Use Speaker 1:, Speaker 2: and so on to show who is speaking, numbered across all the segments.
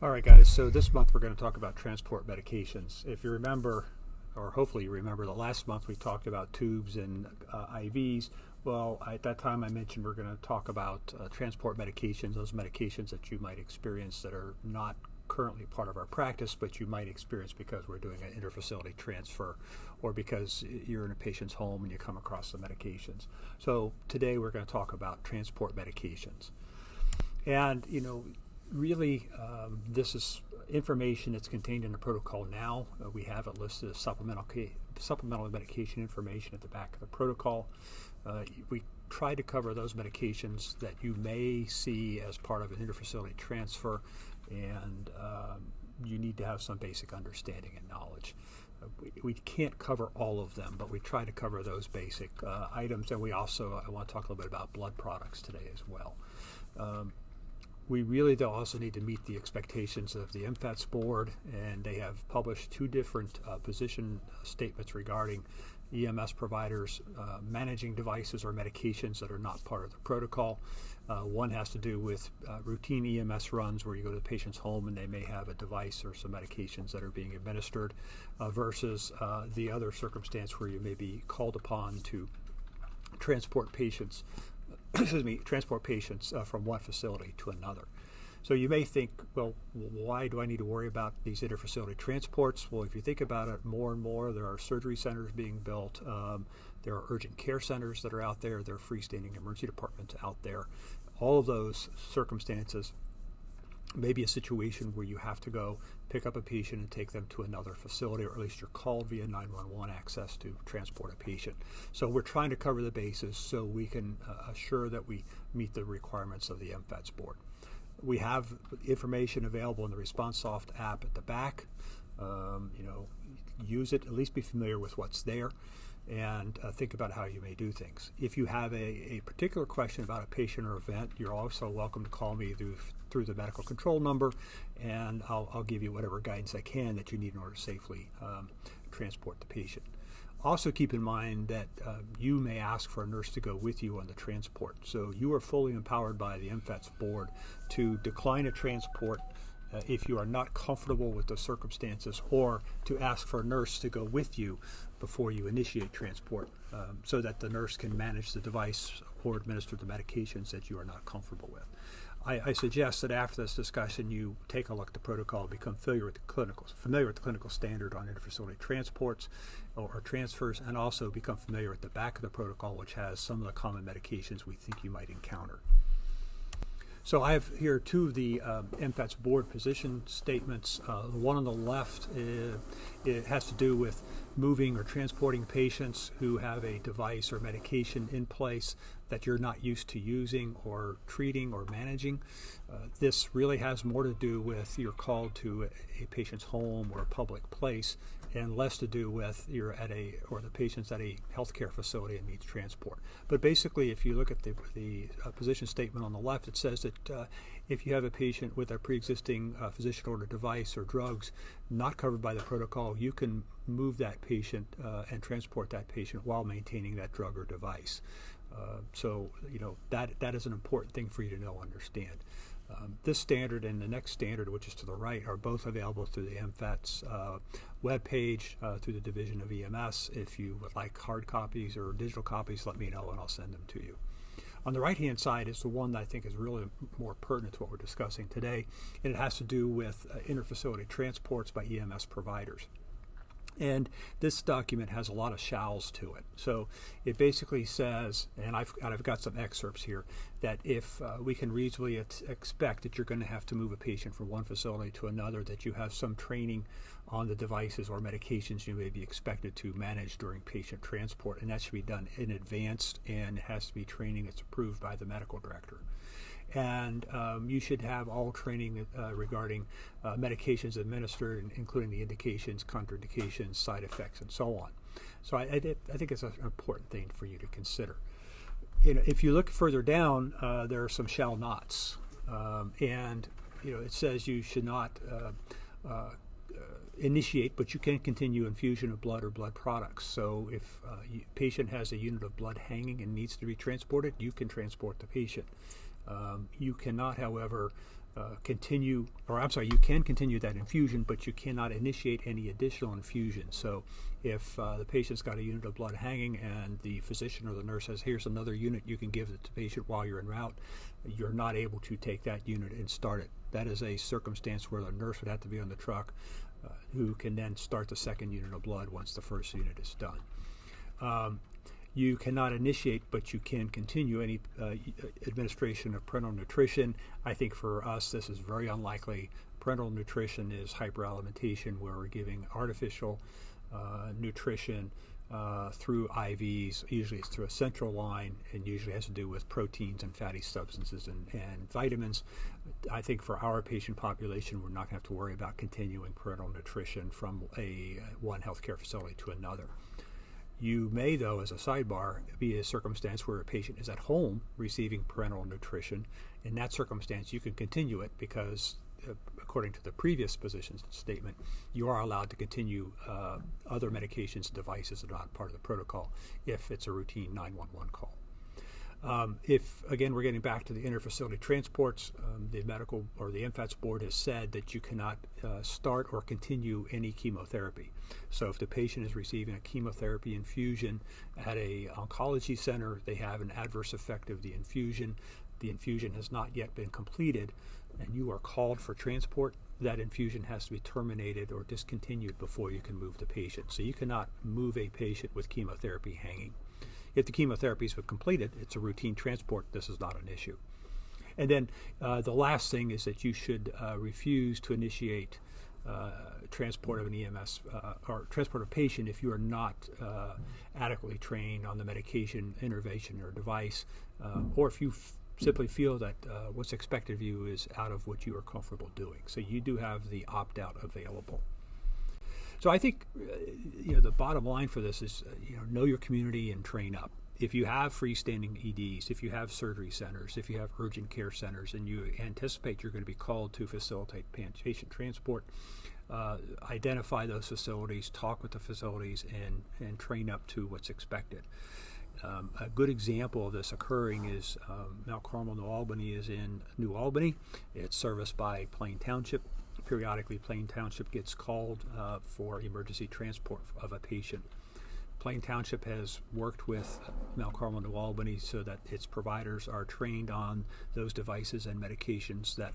Speaker 1: All right, guys, so this month we're going to talk about transport medications. If you remember, or hopefully you remember, that last month we talked about tubes and IVs. Well, at that time I mentioned we're going to talk about transport medications, those medications that you might experience that are not currently part of our practice, but you might experience because we're doing an interfacility transfer or because you're in a patient's home and you come across the medications. So today we're going to talk about transport medications. And, really, this is information that's contained in the protocol now. We have it listed as supplemental medication information at the back of the protocol. We try to cover those medications that you may see as part of an interfacility transfer, and you need to have some basic understanding and knowledge. We can't cover all of them, but we try to cover those basic items, and I want to talk a little bit about blood products today as well. We really, though, also need to meet the expectations of the MFATS board, and they have published two different position statements regarding EMS providers managing devices or medications that are not part of the protocol. One has to do with routine EMS runs where you go to the patient's home and they may have a device or some medications that are being administered versus the other circumstance where you may be called upon to transport patients from one facility to another. So you may think, well, why do I need to worry about these interfacility transports? Well, if you think about it more and more, there are surgery centers being built. There are urgent care centers that are out there. There are freestanding emergency departments out there. All of those circumstances may be a situation where you have to go pick up a patient and take them to another facility, or at least you're called via 911 access to transport a patient. So we're trying to cover the bases so we can assure that we meet the requirements of the MFATS board. We have information available in the ResponseSoft app at the back. Use it, at least be familiar with what's there, and think about how you may do things. If you have a particular question about a patient or event, you're also welcome to call me through the medical control number, and I'll give you whatever guidance I can that you need in order to safely transport the patient. Also keep in mind that you may ask for a nurse to go with you on the transport. So you are fully empowered by the MFATS board to decline a transport if you are not comfortable with the circumstances, or to ask for a nurse to go with you before you initiate transport so that the nurse can manage the device or administer the medications that you are not comfortable with. I suggest that after this discussion you take a look at the protocol, become familiar with the clinical standard on interfacility transports or transfers, and also become familiar with the back of the protocol, which has some of the common medications we think you might encounter. So I have here two of the MFATS board position statements. The one on the left, it has to do with moving or transporting patients who have a device or medication in place that you're not used to using or treating or managing. This really has more to do with you're called to a patient's home or a public place, and less to do with the patient's at a healthcare facility and needs transport. But basically, if you look at the position statement on the left, it says that if you have a patient with a pre-existing physician-ordered device or drugs not covered by the protocol, you can move that patient and transport that patient while maintaining that drug or device. So that is an important thing for you to understand. This standard and the next standard, which is to the right, are both available through the MFATS webpage through the Division of EMS. If you would like hard copies or digital copies, let me know and I'll send them to you. On the right-hand side is the one that I think is really more pertinent to what we're discussing today, and it has to do with interfacility transports by EMS providers. And this document has a lot of shalls to it. So it basically says, and I've got some excerpts here, that if we can reasonably expect that you're going to have to move a patient from one facility to another, that you have some training on the devices or medications you may be expected to manage during patient transport, and that should be done in advance, and it has to be training that's approved by the medical director. And you should have all training regarding medications administered, including the indications, contraindications, side effects, and so on. So I think it's an important thing for you to consider. If you look further down, there are some shall nots, and it says you should not initiate, but you can continue infusion of blood or blood products. So if a patient has a unit of blood hanging and needs to be transported, you can transport the patient. You cannot, however, you can continue that infusion, but you cannot initiate any additional infusion. So if the patient's got a unit of blood hanging and the physician or the nurse says, here's another unit you can give it to the patient while you're en route, you're not able to take that unit and start it. That is a circumstance where the nurse would have to be on the truck, who can then start the second unit of blood once the first unit is done. You cannot initiate, but you can continue any administration of parenteral nutrition. I think for us, this is very unlikely. Parenteral nutrition is hyperalimentation, where we're giving artificial nutrition through IVs. Usually it's through a central line, and usually has to do with proteins and fatty substances and vitamins. I think for our patient population, we're not going to have to worry about continuing parenteral nutrition from one healthcare facility to another. You may, though, as a sidebar, be a circumstance where a patient is at home receiving parenteral nutrition. In that circumstance, you can continue it because, according to the previous physician's statement, you are allowed to continue other medications and devices that are not part of the protocol if it's a routine 911 call. If, again, we're getting back to the interfacility transports, the medical or the MFATS board has said that you cannot start or continue any chemotherapy. So if the patient is receiving a chemotherapy infusion at a oncology center, they have an adverse effect of the infusion has not yet been completed, and you are called for transport, that infusion has to be terminated or discontinued before you can move the patient. So you cannot move a patient with chemotherapy hanging. If the chemotherapy has been completed, it's a routine transport. This is not an issue. And then the last thing is that you should refuse to initiate transport of an EMS or transport of a patient if you are not adequately trained on the medication, intervention, or device, or if you simply feel that what's expected of you is out of what you are comfortable doing. So you do have the opt-out available. So I think the bottom line for this is know your community and train up. If you have freestanding EDs, if you have surgery centers, if you have urgent care centers, and you anticipate you're going to be called to facilitate patient transport, identify those facilities, talk with the facilities, and train up to what's expected. A good example of this occurring is Mount Carmel, New Albany is in New Albany. It's serviced by Plain Township. Periodically, Plain Township gets called for emergency transport of a patient. Plain Township has worked with Mount Carmel, New Albany so that its providers are trained on those devices and medications that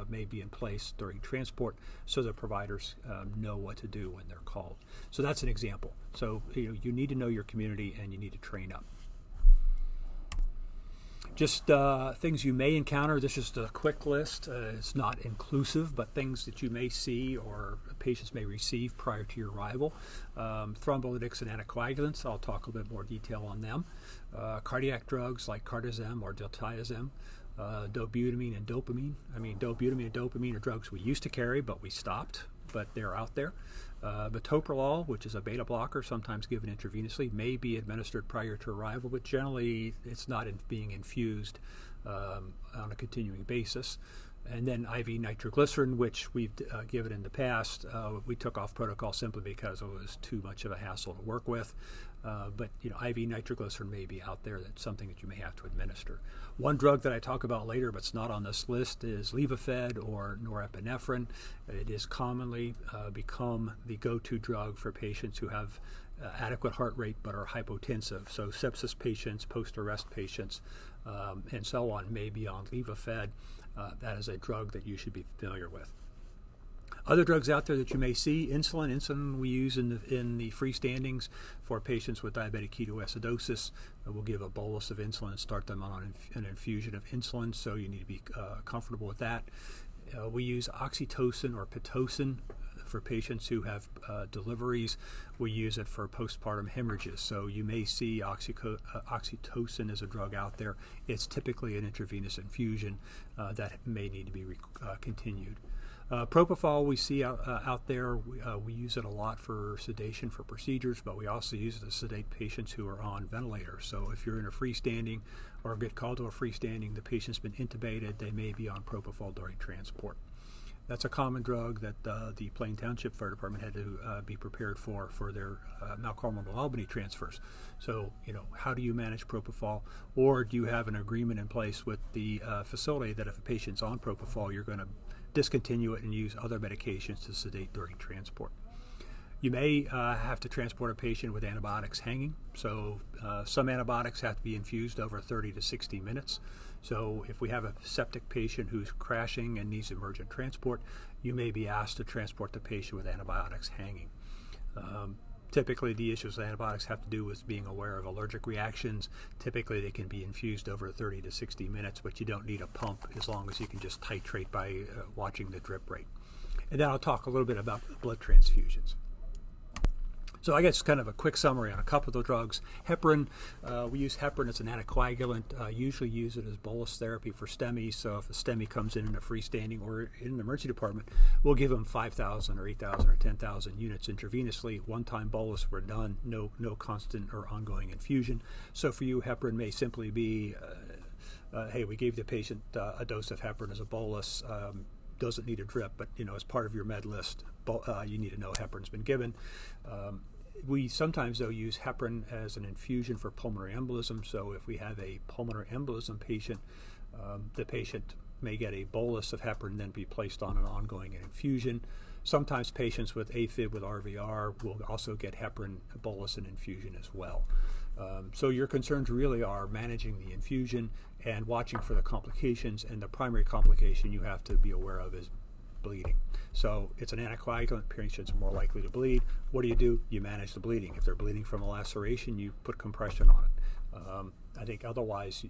Speaker 1: may be in place during transport, so the providers know what to do when they're called. So that's an example. So you need to know your community and you need to train up. Just things you may encounter. This is just a quick list. It's not inclusive, but things that you may see or patients may receive prior to your arrival. Thrombolytics and anticoagulants. I'll talk a little bit more detail on them. Cardiac drugs like cartesian or diltiazem. Dobutamine and dopamine. Dobutamine and dopamine are drugs we used to carry, but we stopped, but they're out there. Metoprolol, which is a beta blocker, sometimes given intravenously, may be administered prior to arrival, but generally it's not being infused on a continuing basis. And then IV nitroglycerin, which we've given in the past, we took off protocol simply because it was too much of a hassle to work with. But IV nitroglycerin may be out there. That's something that you may have to administer. One drug that I talk about later, but it's not on this list, is Levophed or norepinephrine. It is commonly become the go-to drug for patients who have adequate heart rate but are hypotensive. So sepsis patients, post-arrest patients, and so on may be on Levophed. That is a drug that you should be familiar with. Other drugs out there that you may see, insulin we use in the freestandings for patients with diabetic ketoacidosis. We'll give a bolus of insulin and start them on an infusion of insulin, so you need to be comfortable with that. We use oxytocin or pitocin for patients who have deliveries. We use it for postpartum hemorrhages. So you may see oxytocin as a drug out there. It's typically an intravenous infusion that may need to be continued. Propofol we see out there. We use it a lot for sedation for procedures, but we also use it to sedate patients who are on ventilators. So if you're in a freestanding or get called to a freestanding, the patient's been intubated, they may be on propofol during transport. That's a common drug that the Plain Township Fire Department had to be prepared for their Mount Carmel to Albany transfers. So, how do you manage propofol? Or do you have an agreement in place with the facility that if a patient's on propofol, you're going to discontinue it and use other medications to sedate during transport? You may have to transport a patient with antibiotics hanging. So some antibiotics have to be infused over 30 to 60 minutes. So if we have a septic patient who's crashing and needs emergent transport, you may be asked to transport the patient with antibiotics hanging. Typically, the issues with antibiotics have to do with being aware of allergic reactions. Typically, they can be infused over 30 to 60 minutes, but you don't need a pump as long as you can just titrate by watching the drip rate. And then I'll talk a little bit about blood transfusions. So I guess kind of a quick summary on a couple of the drugs. Heparin, we use heparin as an anticoagulant, usually use it as bolus therapy for STEMIs. So if a STEMI comes in a freestanding or in an emergency department, we'll give them 5,000 or 8,000 or 10,000 units intravenously. One-time bolus, we're done. No constant or ongoing infusion. So for you, heparin may simply be, hey, we gave the patient a dose of heparin as a bolus. Doesn't need a drip, but as part of your med list, you need to know heparin's been given. We sometimes, though, use heparin as an infusion for pulmonary embolism. So if we have a pulmonary embolism patient, the patient may get a bolus of heparin and then be placed on an ongoing infusion. Sometimes patients with AFib with RVR will also get heparin bolus and infusion as well. So your concerns really are managing the infusion and watching for the complications, and the primary complication you have to be aware of is bleeding. So it's an anticoagulant, patients are more likely to bleed. What do? You manage the bleeding. If they're bleeding from a laceration, you put compression on it. I think otherwise,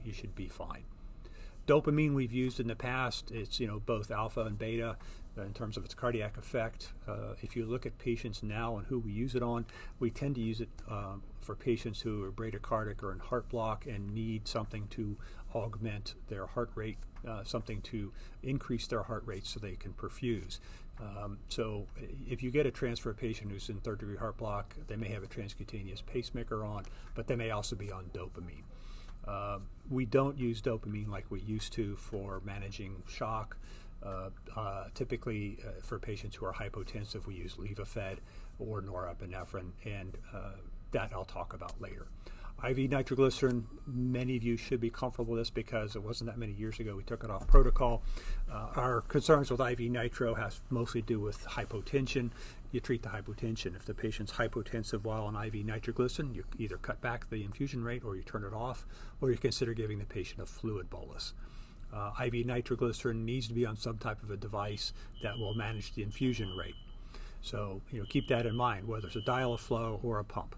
Speaker 1: you should be fine. Dopamine we've used in the past. It's both alpha and beta in terms of its cardiac effect. If you look at patients now and who we use it on, we tend to use it for patients who are bradycardic or in heart block and need something to augment their heart rate, something to increase their heart rate so they can perfuse. So if you get a transfer patient who's in third-degree heart block, they may have a transcutaneous pacemaker on, but they may also be on dopamine. We don't use dopamine like we used to for managing shock. Typically, for patients who are hypotensive, we use Levophed or norepinephrine, and that I'll talk about later. IV nitroglycerin, many of you should be comfortable with this because it wasn't that many years ago we took it off protocol. Our concerns with IV nitro has mostly to do with hypotension. You treat the hypotension. If the patient's hypotensive while on IV nitroglycerin, you either cut back the infusion rate or you turn it off, or you consider giving the patient a fluid bolus. IV nitroglycerin needs to be on some type of a device that will manage the infusion rate. So keep that in mind, whether it's a dial-a-flow or a pump.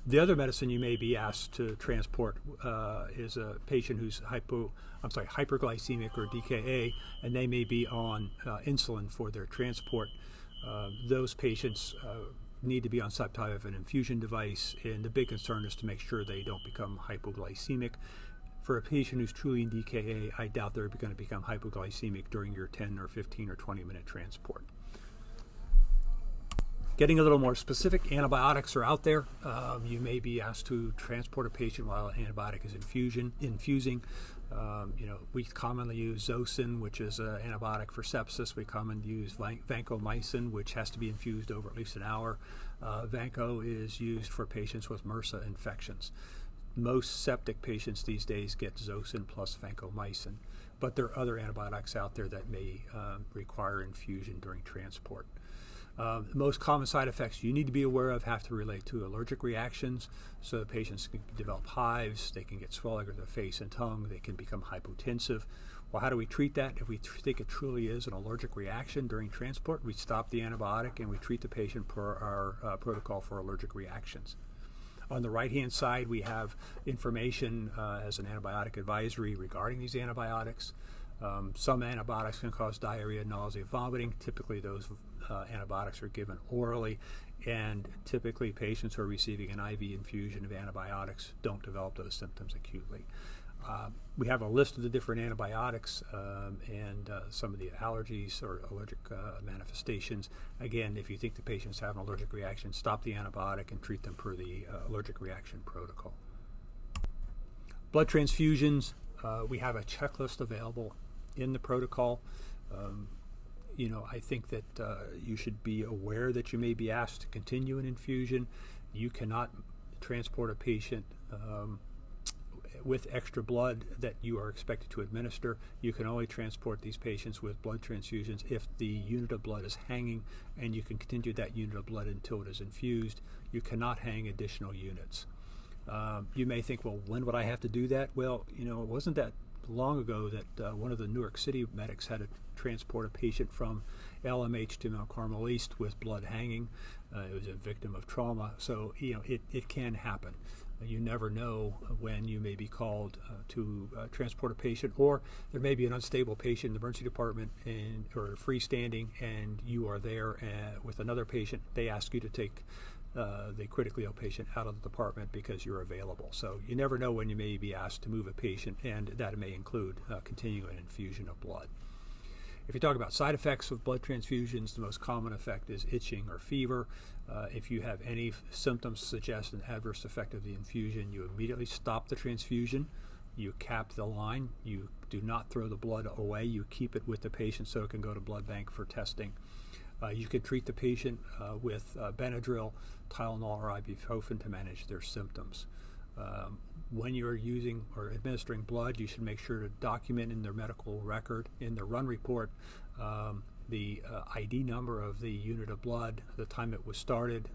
Speaker 1: The other medicine you may be asked to transport is a patient who's hyperglycemic or DKA, and they may be on insulin for their transport. Those patients need to be on some type of an infusion device, and the big concern is to make sure they don't become hypoglycemic. For a patient who's truly in DKA, I doubt they're going to become hypoglycemic during your 10 or 15 or 20-minute transport. Getting a little more specific, antibiotics are out there. You may be asked to transport a patient while an antibiotic is infusing. We commonly use Zosyn, which is an antibiotic for sepsis. We commonly use vancomycin, which has to be infused over at least an hour. Vanco is used for patients with MRSA infections. Most septic patients these days get Zosyn plus vancomycin, but there are other antibiotics out there that may require infusion during transport. The most common side effects you need to be aware of have to relate to allergic reactions. So the patients can develop hives, they can get swelling of the face and tongue, they can become hypotensive. Well, how do we treat that? If we think it truly is an allergic reaction during transport, we stop the antibiotic and we treat the patient per our protocol for allergic reactions. On the right-hand side, we have information as an antibiotic advisory regarding these antibiotics. Some antibiotics can cause diarrhea, nausea, vomiting. Typically, those antibiotics are given orally, and typically patients who are receiving an IV infusion of antibiotics don't develop those symptoms acutely. We have a list of the different antibiotics and some of the allergies or allergic manifestations. Again, if you think the patients have an allergic reaction, stop the antibiotic and treat them per the allergic reaction protocol. Blood transfusions, we have a checklist available in the protocol. I think that you should be aware that you may be asked to continue an infusion. You cannot transport a patient with extra blood that you are expected to administer. You can only transport these patients with blood transfusions if the unit of blood is hanging, and you can continue that unit of blood until it is infused. You cannot hang additional units. You may think, well, when would I have to do that? Well, it wasn't that long ago that one of the New York City medics had to transport a patient from LMH to Mount Carmel East with blood hanging. It was a victim of trauma. So, it can happen. You never know when you may be called to transport a patient, or there may be an unstable patient in the emergency department or freestanding, and you are there with another patient. They ask you to take the critically ill patient out of the department because you're available. So you never know when you may be asked to move a patient, and that may include continuing an infusion of blood. If you talk about side effects of blood transfusions, the most common effect is itching or fever. If you have any symptoms suggest an adverse effect of the infusion, you immediately stop the transfusion. You cap the line. You do not throw the blood away. You keep it with the patient so it can go to blood bank for testing. You can treat the patient with Benadryl, Tylenol, or ibuprofen to manage their symptoms. When you're using or administering blood, you should make sure to document in their medical record, in the run report, the ID number of the unit of blood, the time it was started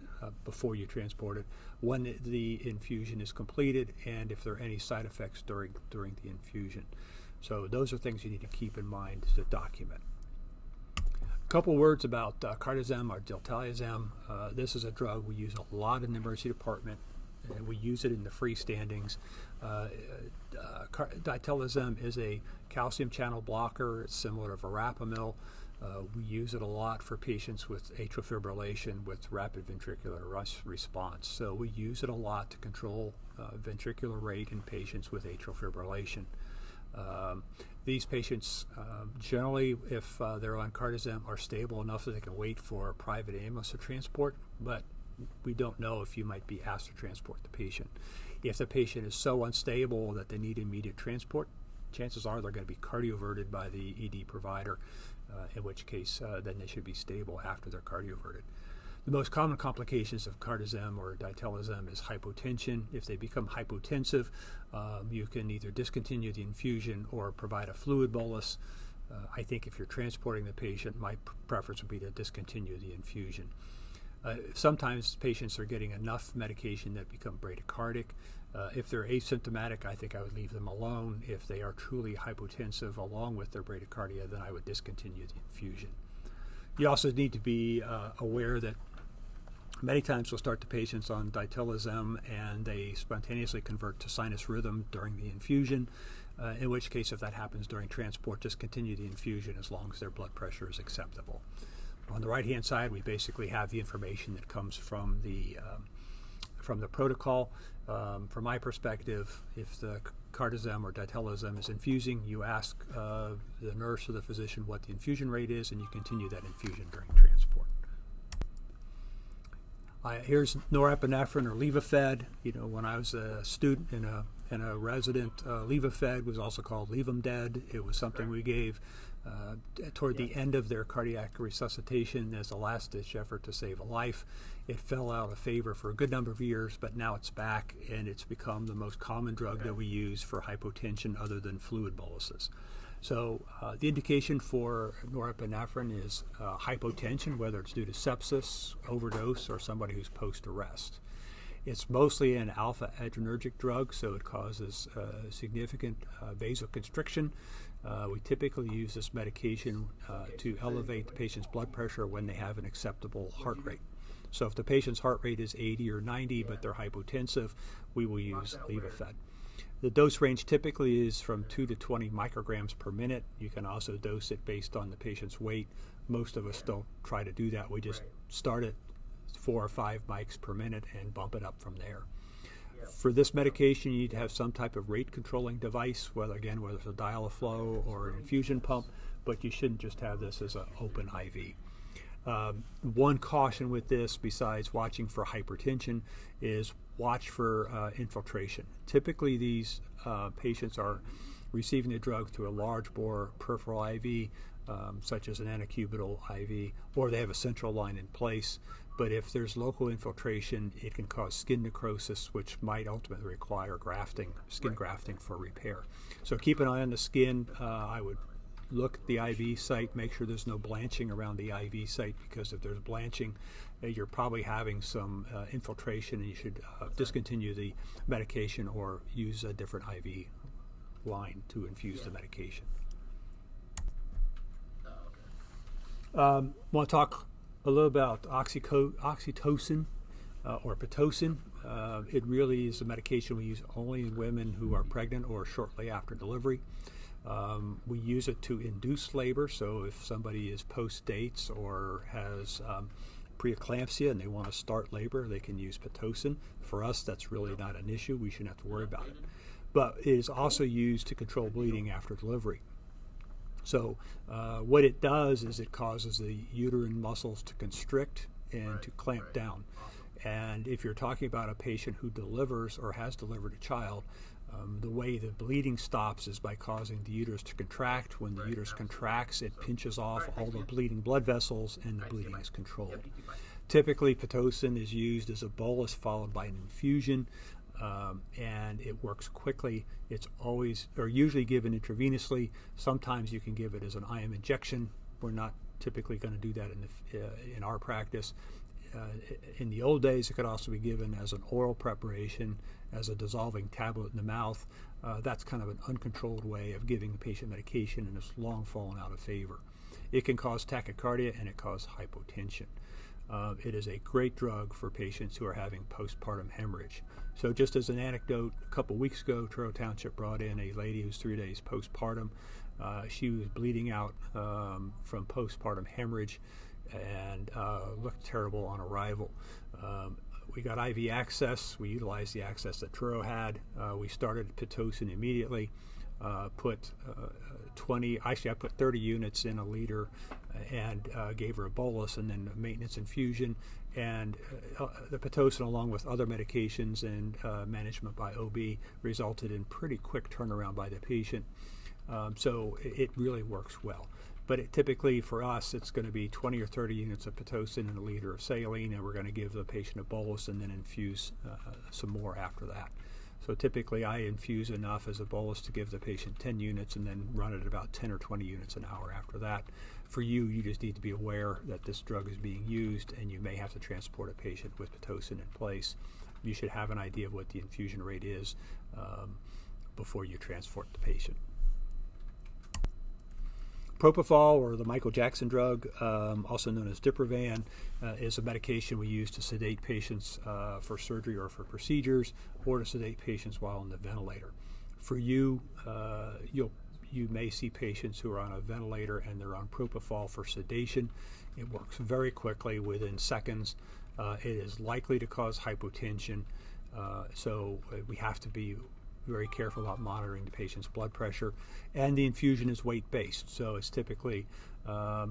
Speaker 1: before you transport it, when the infusion is completed, and if there are any side effects during the infusion. So those are things you need to keep in mind to document. A couple words about cartesian or diltiazem. This is a drug we use a lot in the emergency department, and we use it in the freestandings. Diltiazem is a calcium channel blocker. It's similar to verapamil. We use it a lot for patients with atrial fibrillation with rapid ventricular response. So we use it a lot to control ventricular rate in patients with atrial fibrillation. These patients generally, if they're on cartesian, are stable enough that they can wait for a private ambulance to transport, but we don't know if you might be asked to transport the patient. If the patient is so unstable that they need immediate transport, chances are they're going to be cardioverted by the ED provider, in which case then they should be stable after they're cardioverted. The most common complications of cartesian or diltiazem is hypotension. If they become hypotensive, you can either discontinue the infusion or provide a fluid bolus. I think if you're transporting the patient, my preference would be to discontinue the infusion. Sometimes patients are getting enough medication that become bradycardic. If they're asymptomatic, I think I would leave them alone. If they are truly hypotensive along with their bradycardia, then I would discontinue the infusion. You also need to be aware that many times we'll start the patients on diltiazem and they spontaneously convert to sinus rhythm during the infusion, in which case if that happens during transport, just continue the infusion as long as their blood pressure is acceptable. On the right-hand side, we basically have the information that comes from the protocol. From my perspective, if the cartesian or diltiazem is infusing, you ask the nurse or the physician what the infusion rate is, and you continue that infusion during transport. Here's norepinephrine or Levophed. When I was a student and a resident, Levophed was also called Levomdead. It was something we gave toward the end of their cardiac resuscitation as a last-ditch effort to save a life. It fell out of favor for a good number of years, but now it's back, and it's become the most common drug that we use for hypotension other than fluid boluses. So the indication for norepinephrine is hypotension, whether it's due to sepsis, overdose, or somebody who's post-arrest. It's mostly an alpha-adrenergic drug, so it causes significant vasoconstriction. We typically use this medication to elevate the patient's blood pressure when they have an acceptable heart rate. So if the patient's heart rate is 80 or 90, but they're hypotensive, we will use Levophed. The dose range typically is from 2 to 20 micrograms per minute. You can also dose it based on the patient's weight. Most of us don't try to do that. We just start at 4 or 5 mics per minute and bump it up from there. For this medication, you need to have some type of rate controlling device, whether it's a dial-a-flow or an infusion pump, but you shouldn't just have this as an open IV. One caution with this, besides watching for hypertension, is watch for infiltration. Typically, these patients are receiving the drug through a large bore peripheral IV. such as an anticubital IV, or they have a central line in place. But if there's local infiltration, it can cause skin necrosis, which might ultimately require skin grafting for repair. So keep an eye on the skin. I would look at the IV site, make sure there's no blanching around the IV site, because if there's blanching, you're probably having some infiltration, and you should discontinue the medication or use a different IV line to infuse the medication. Want to talk a little about oxytocin or pitocin. It really is a medication we use only in women who are pregnant or shortly after delivery. We use it to induce labor, so if somebody is post-dates or has preeclampsia and they want to start labor, they can use pitocin. For us, that's really not an issue. We shouldn't have to worry about it. But it is also used to control bleeding after delivery. So what it does is it causes the uterine muscles to constrict and to clamp down. And if you're talking about a patient who delivers or has delivered a child, the way the bleeding stops is by causing the uterus to contract. When the uterus contracts, it pinches off all the bleeding blood vessels, and the bleeding is controlled. Typically, pitocin is used as a bolus followed by an infusion, and it works quickly. It's always, or usually, given intravenously. Sometimes you can give it as an IM injection. We're not typically going to do that in our practice. In the old days, it could also be given as an oral preparation, as a dissolving tablet in the mouth. That's kind of an uncontrolled way of giving the patient medication, and it's long fallen out of favor. It can cause tachycardia, and it causes hypotension. It is a great drug for patients who are having postpartum hemorrhage. So just as an anecdote, a couple weeks ago, Truro Township brought in a lady who's 3 days postpartum. She was bleeding out from postpartum hemorrhage and looked terrible on arrival. We got IV access. We utilized the access that Truro had. We started pitocin immediately. Put 20, actually I put 30 units in a liter and gave her a bolus and then a maintenance infusion. And the pitocin, along with other medications and management by OB, resulted in pretty quick turnaround by the patient. So it really works well. But typically for us, it's going to be 20 or 30 units of pitocin and a liter of saline, and we're going to give the patient a bolus and then infuse some more after that. So typically I infuse enough as a bolus to give the patient 10 units and then run it about 10 or 20 units an hour after that. For you just need to be aware that this drug is being used, and you may have to transport a patient with pitocin in place. You should have an idea of what the infusion rate is before you transport the patient. Propofol, or the Michael Jackson drug, also known as Diprivan, is a medication we use to sedate patients for surgery or for procedures, or to sedate patients while on the ventilator. For you, you may see patients who are on a ventilator and they're on propofol for sedation. It works very quickly, within seconds. It is likely to cause hypotension, so we have to be very careful about monitoring the patient's blood pressure. And the infusion is weight-based, so it's typically a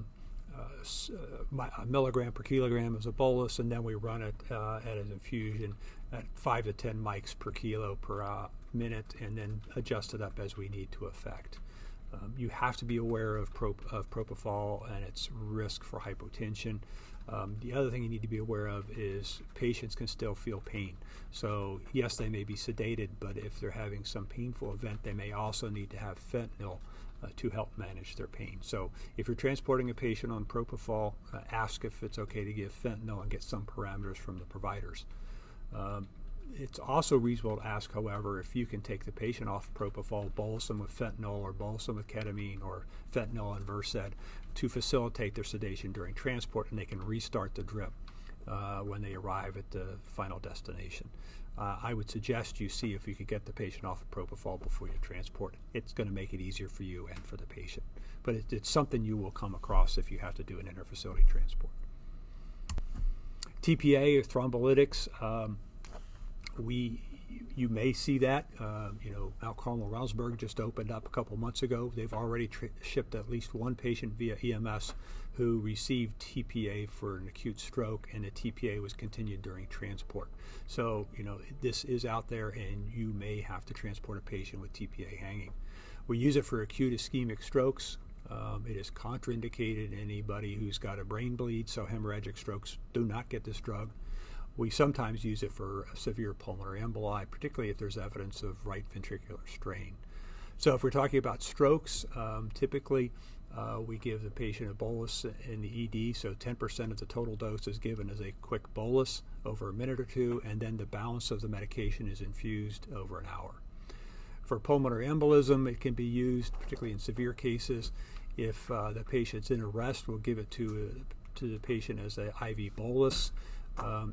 Speaker 1: milligram per kilogram as a bolus, and then we run it at an infusion at 5 to 10 mics per kilo per minute, and then adjust it up as we need to effect. You have to be aware of propofol and its risk for hypotension. The other thing you need to be aware of is patients can still feel pain. So yes, they may be sedated, but if they're having some painful event, they may also need to have fentanyl to help manage their pain. So if you're transporting a patient on propofol, ask if it's okay to give fentanyl and get some parameters from the providers. It's also reasonable to ask, however, if you can take the patient off propofol, bolus them with fentanyl or bolus them with ketamine or fentanyl and Versed to facilitate their sedation during transport, and they can restart the drip when they arrive at the final destination. I would suggest you see if you could get the patient off of propofol before you transport. It's going to make it easier for you and for the patient. But it's something you will come across if you have to do an interfacility transport. TPA or thrombolytics. You may see that. Mount Carmel Rosberg just opened up a couple months ago. They've already shipped at least one patient via EMS who received TPA for an acute stroke, and the TPA was continued during transport. So, this is out there, and you may have to transport a patient with TPA hanging. We use it for acute ischemic strokes. It is contraindicated in anybody who's got a brain bleed, so hemorrhagic strokes do not get this drug. We sometimes use it for severe pulmonary emboli, particularly if there's evidence of right ventricular strain. So if we're talking about strokes, typically we give the patient a bolus in the ED, so 10% of the total dose is given as a quick bolus over a minute or two, and then the balance of the medication is infused over an hour. For pulmonary embolism, it can be used, particularly in severe cases. If the patient's in arrest, we'll give it to the patient as an IV bolus.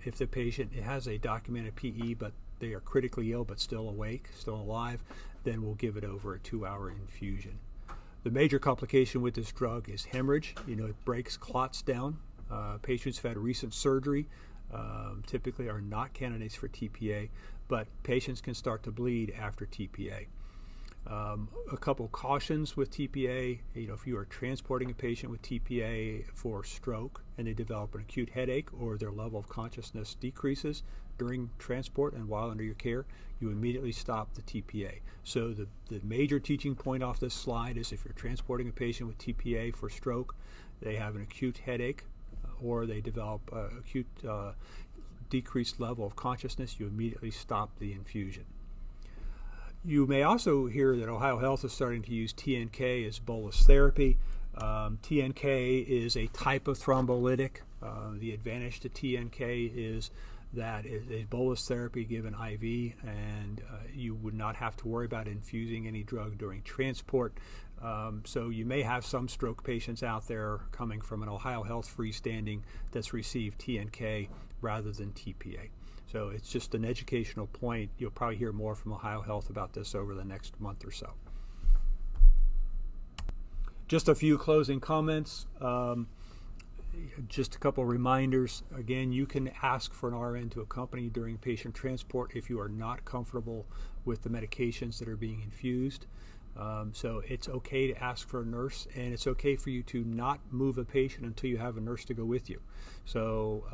Speaker 1: If the patient has a documented PE, but they are critically ill but still awake, still alive, then we'll give it over a 2-hour infusion. The major complication with this drug is hemorrhage. It breaks clots down. Patients who've had recent surgery typically are not candidates for TPA, but patients can start to bleed after TPA. A couple cautions with TPA. If you are transporting a patient with TPA for stroke and they develop an acute headache or their level of consciousness decreases during transport and while under your care, you immediately stop the TPA. So the major teaching point off this slide is if you're transporting a patient with TPA for stroke, they have an acute headache or they develop acute decreased level of consciousness, you immediately stop the infusion. You may also hear that Ohio Health is starting to use TNK as bolus therapy. TNK is a type of thrombolytic. The advantage to TNK is that it is bolus therapy given IV, and you would not have to worry about infusing any drug during transport. So you may have some stroke patients out there coming from an Ohio Health freestanding that's received TNK rather than TPA. So it's just an educational point. You'll probably hear more from Ohio Health about this over the next month or so. Just a few closing comments. Just a couple reminders. Again, you can ask for an RN to accompany you during patient transport if you are not comfortable with the medications that are being infused. So it's okay to ask for a nurse, and it's okay for you to not move a patient until you have a nurse to go with you. So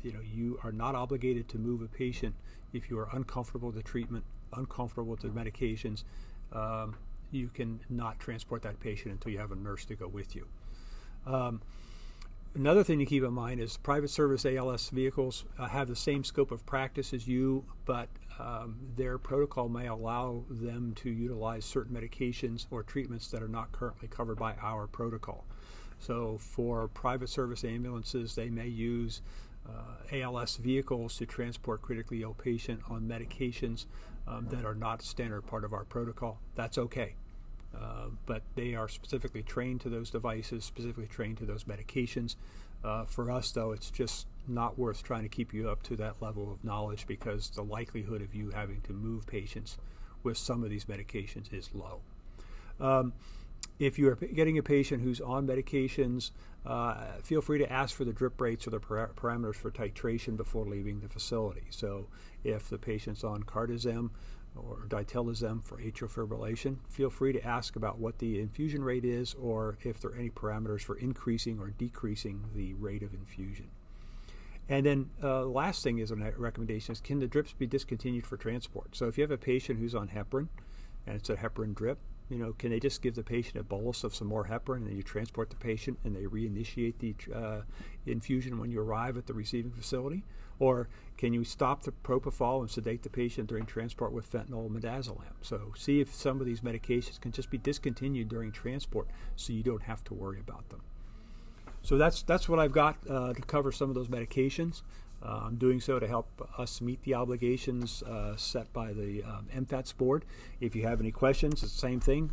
Speaker 1: you are not obligated to move a patient if you are uncomfortable with the treatment, uncomfortable with the medications. You can not transport that patient until you have a nurse to go with you. Another thing to keep in mind is private service ALS vehicles have the same scope of practice as you, but their protocol may allow them to utilize certain medications or treatments that are not currently covered by our protocol. So for private service ambulances, they may use ALS vehicles to transport critically ill patient on medications that are not a standard part of our protocol. That's okay. But they are specifically trained to those devices, specifically trained to those medications. For us, though, it's just not worth trying to keep you up to that level of knowledge because the likelihood of you having to move patients with some of these medications is low. If you're getting a patient who's on medications, feel free to ask for the drip rates or the parameters for titration before leaving the facility. So if the patient's on cartesian or diltiazem for atrial fibrillation, feel free to ask about what the infusion rate is or if there are any parameters for increasing or decreasing the rate of infusion. And then last thing is a recommendation is, can the drips be discontinued for transport? So if you have a patient who's on heparin and it's a heparin drip, can they just give the patient a bolus of some more heparin and then you transport the patient and they reinitiate the infusion when you arrive at the receiving facility? Or can you stop the propofol and sedate the patient during transport with fentanyl and midazolam? So see if some of these medications can just be discontinued during transport so you don't have to worry about them. So that's what I've got to cover some of those medications. I'm doing so to help us meet the obligations set by the MFATS board. If you have any questions, it's the same thing.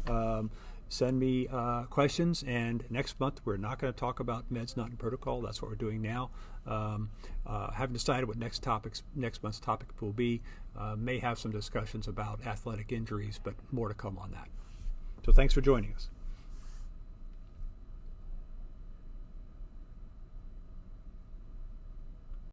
Speaker 1: Send me questions, and next month we're not going to talk about meds not in protocol. That's what we're doing now. Haven't decided what next month's topic will be. May have some discussions about athletic injuries, but more to come on that. So thanks for joining us.